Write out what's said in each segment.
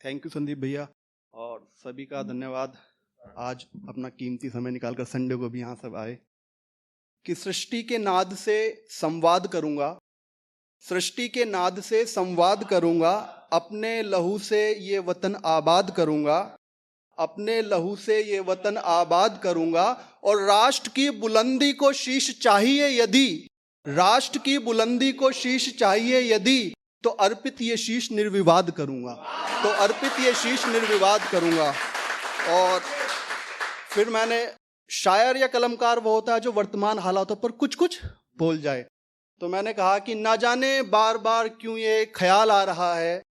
Thank you Sandeep भैया, और सभी का धन्यवाद। आज अपना कीमती समय निकालकर संडे को भी यहाँ सब आए। कि सृष्टि के नाद से संवाद करूँगा, सृष्टि के नाद से संवाद करूँगा, अपने लहू से ये वतन आबाद करूँगा, अपने लहू से ये वतन आबाद करूँगा। और राष्ट्र की बुलंदी को शीश चाहिए यदि, राष्ट्र की बुलंदी को शीश चाहिए यदि, तो अर्पित ये शीश निर्विवाद करूँगा, तो अर्पित ये शीश निर्विवाद करूँगा। और फिर मैंने, शायर या कलमकार वो होता है जो वर्तमान हालातों पर कुछ कुछ बोल जाए, तो मैंने कहा कि ना जाने बार बार क्यों ये ख्याल आ रहा है,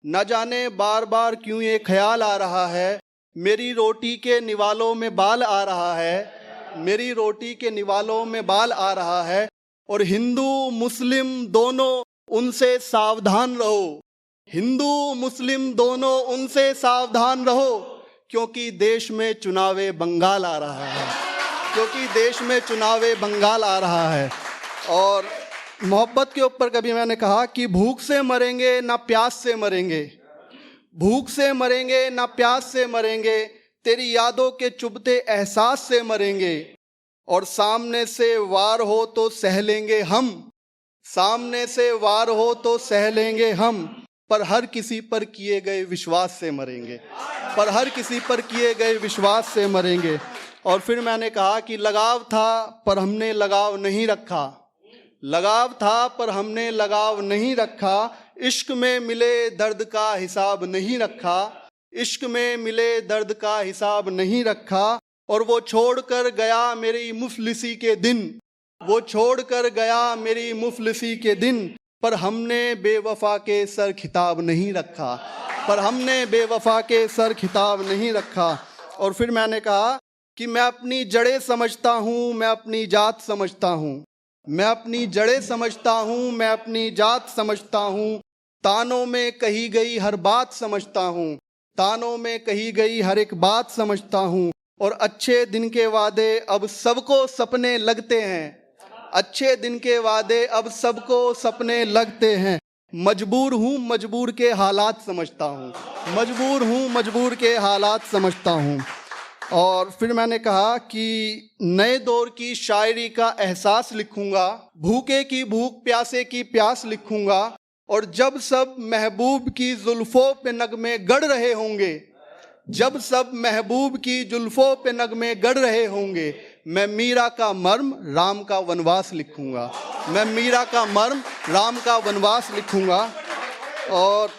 न जाने बार बार क्यों ये ख्याल आ रहा है, मेरी रोटी के निवालों में बाल आ रहा है, मेरी रोटी के निवालों में बाल आ रहा है। और हिंदू मुस्लिम दोनों उनसे सावधान रहो, हिंदू मुस्लिम दोनों उनसे सावधान रहो, क्योंकि देश में चुनावे बंगाल आ रहा है, क्योंकि देश में चुनावे बंगाल आ रहा है। और मोहब्बत के ऊपर कभी मैंने कहा कि भूख से मरेंगे ना प्यास से मरेंगे, भूख से मरेंगे ना प्यास से मरेंगे, तेरी यादों के चुभते एहसास से मरेंगे। और सामने से वार हो तो सह लेंगे हम, सामने से वार हो तो सह लेंगे हम, पर हर किसी पर किए गए विश्वास से मरेंगे, पर हर किसी पर किए गए विश्वास से मरेंगे। और फिर मैंने कहा कि लगाव था पर हमने लगाव नहीं रखा, लगाव था पर हमने लगाव नहीं रखा, इश्क में मिले दर्द का हिसाब नहीं रखा, इश्क में मिले दर्द का हिसाब नहीं रखा। और वो छोड़ कर गया मेरी मुफलिसी के दिन, वो छोड़ कर गया मेरी मुफलिसी के दिन, पर हमने बेवफा के सर खिताब नहीं रखा, पर हमने बेवफा के सर खिताब नहीं रखा। और फिर मैंने कहा कि मैं अपनी जड़ें समझता हूँ, मैं अपनी जात समझता हूँ, मैं अपनी जड़ें समझता हूँ, मैं अपनी जात समझता हूँ, तानों में कही गई हर बात समझता हूँ, तानों में कही गई हर एक बात समझता हूँ। और अच्छे दिन के वादे अब सबको सपने लगते हैं, अच्छे दिन के वादे अब सबको सपने लगते हैं, मजबूर हूँ मजबूर के हालात समझता हूँ, मजबूर हूँ मजबूर के हालात समझता हूँ। और फिर मैंने कहा कि नए दौर की शायरी का एहसास लिखूंगा, भूखे की भूख प्यासे की प्यास लिखूंगा। और जब सब महबूब की जुल्फों पे नगमे गढ़ रहे होंगे, जब सब महबूब की जुल्फों पे नगमे गढ़ रहे होंगे, मैं मीरा का मर्म राम का वनवास लिखूंगा, मैं मीरा का मर्म राम का वनवास लिखूंगा। और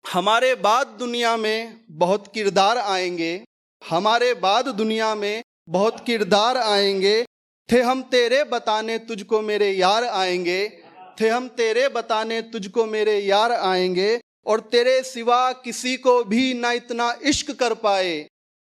हमारे बाद दुनिया में बहुत किरदार आएंगे, हमारे बाद दुनिया में बहुत किरदार आएंगे, थे हम तेरे बताने तुझको मेरे यार आएंगे, थे हम तेरे बताने तुझको मेरे यार आएंगे। और तेरे सिवा किसी को भी ना इतना इश्क कर पाए,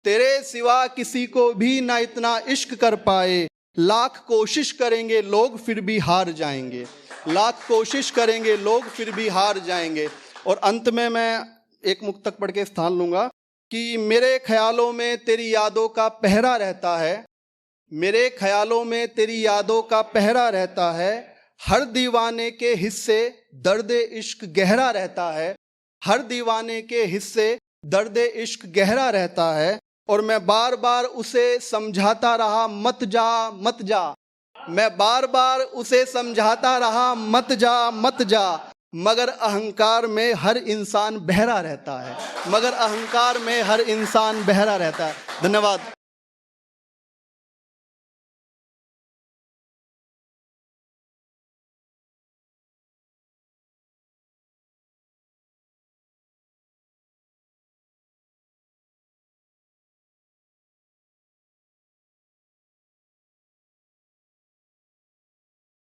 तेरे सिवा किसी को भी ना इतना इश्क कर पाए, लाख कोशिश करेंगे लोग फिर भी हार जाएंगे, लाख कोशिश करेंगे लोग फिर भी हार जाएंगे। और अंत में मैं एक मुक्तक पढ़ के स्थान लूँगा कि मेरे ख्यालों में तेरी यादों का पहरा रहता है, मेरे ख्यालों में तेरी यादों का पहरा रहता है, हर दीवाने के हिस्से दर्द इश्क गहरा रहता है, हर दीवाने के हिस्से दर्द इश्क गहरा रहता है। और मैं बार बार उसे समझाता रहा मत जा मत जा, मैं बार बार उसे समझाता रहा मत जा मत जा, मगर अहंकार में हर इंसान बहरा रहता है, मगर अहंकार में हर इंसान बहरा रहता है। धन्यवाद।